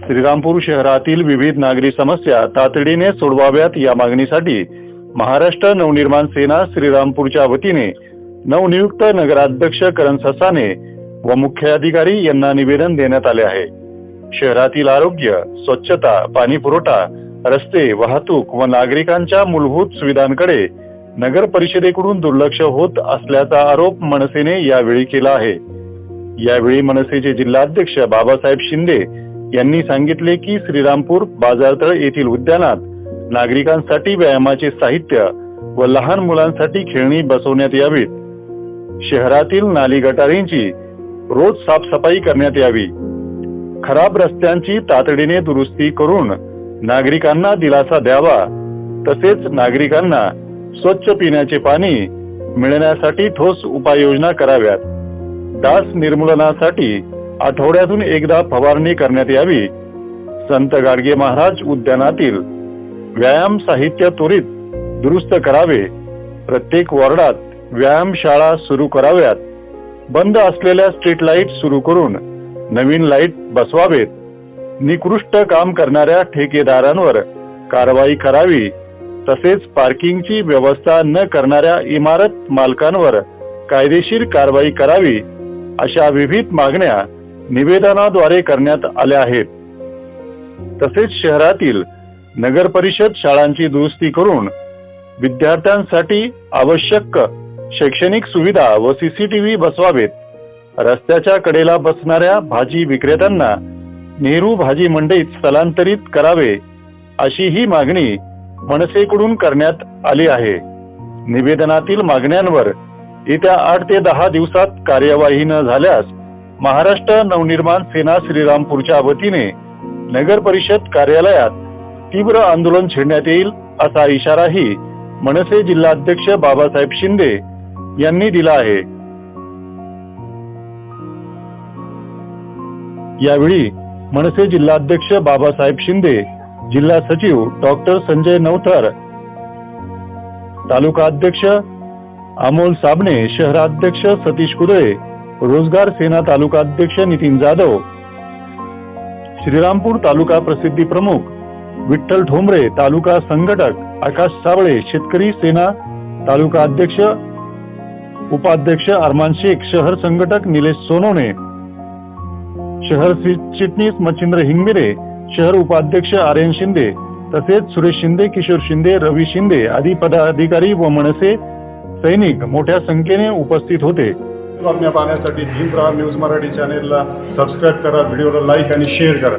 श्रीरामपूर शहरातील विविध नागरी समस्या तातडीने सोडवाव्यात या मागणीसाठी महाराष्ट्र नवनिर्माण सेना श्रीरामपूरच्या वतीने नवनियुक्त नगराध्यक्ष करण ससाने व मुख्याधिकारी यांना निवेदन देण्यात आले आहे। शहरातील आरोग्य, स्वच्छता, पाणी पुरवठा, रस्ते, वाहतूक व नागरिकांच्या मूलभूत सुविधांकडे नगर परिषदेकडून दुर्लक्ष होत असल्याचा आरोप मनसेने यावेळी केला आहे। यावेळी मनसेचे जिल्हाध्यक्ष बाबासाहेब शिंदे यांनी सांगितले की श्रीरामपूर बाजारतळ येथील उद्यानात नागरिकांसाठी व्यायामाचे साहित्य व लहान मुलांसाठी खेळणी बसवण्यात यावीत। शहरातील नाली गटारींची रोज साफसफाई करण्यात यावी। खराब रस्त्यांची तातडीने दुरुस्ती करून नागरिकांना दिलासा द्यावा। तसेच नागरिकांना स्वच्छ पिण्याचे पाणी मिळण्यासाठी ठोस उपाययोजना कराव्यात। डास निर्मूलनासाठी आठवड्यातून एकदा फवारणी करण्यात यावी। संत गाडगे महाराज उद्यानातील व्यायाम साहित्य त्वरित दुरुस्त करावे। प्रत्येक वॉर्डात व्यायाम शाळा सुरू कराव्यात। बंद असलेल्या स्ट्रीट लाईट सुरू करून नवीन लाईट बसवावेत। निकृष्ट काम करणाऱ्या ठेकेदारांवर कारवाई करावी। तसेच पार्किंगची व्यवस्था न करणाऱ्या इमारत मालकांवर कायदेशीर कारवाई करावी। अशा विविध मागण्या निवेदनाद्वारे करण्यात आल्या आहेत। तसेच शहरातील नगर परिषद शाळांची दुरुस्ती करून विद्यार्थ्यांसाठी आवश्यक शैक्षणिक सुविधा व सीसीटीव्ही बसवावेत। रस्त्याच्या कडेला बसणाऱ्या भाजी विक्रेत्यांना नेहरू भाजी मंडईत स्थलांतरित करावे, अशी ही मागणी मनसेकडून करण्यात आली आहे। निवेदनातील मागण्यांवर येत्या 8 ते 10 दिवसात कार्यवाही न झाल्यास महाराष्ट्र नवनिर्माण सेना श्रीरामपूरच्या वतीने नगर परिषद कार्यालयात तीव्र आंदोलन छेडण्यात येईल, असा इशाराही मनसे जिल्हाध्यक्ष बाबासाहेब शिंदे यांनी दिला आहे। यावेळी मनसे जिल्हाध्यक्ष बाबासाहेब शिंदे, जिल्हा सचिव डॉक्टर संजय नवथर, तालुका अध्यक्ष अमोल साबणे, शहराध्यक्ष सतीश कुदळे, रोजगार सेना तालुका अध्यक्ष नितीन जाधव, श्रीरामपूर तालुका प्रसिद्धी प्रमुख विठ्ठल ठोंबरे, तालुका संघटक आकाश साबळे, शेतकरी सेना तालुका अध्यक्ष उपाध्यक्ष अरमान शेख, शहर संघटक निलेश सोनवणे, शहर चिटणीस मच्छिंद्र हिंगमिरे, शहर उपाध्यक्ष आर्यन शिंदे, तसेच सुरेश शिंदे, किशोर शिंदे, रवी शिंदे आदी पदाधिकारी व मनसे सैनिक मोठ्या संख्येने उपस्थित होते। बातम्या पाहण्यासाठी भीमप्रहार न्यूज मराठी चॅनेलला सबस्क्राईब करा, व्हिडिओला लाईक आणि शेअर करा।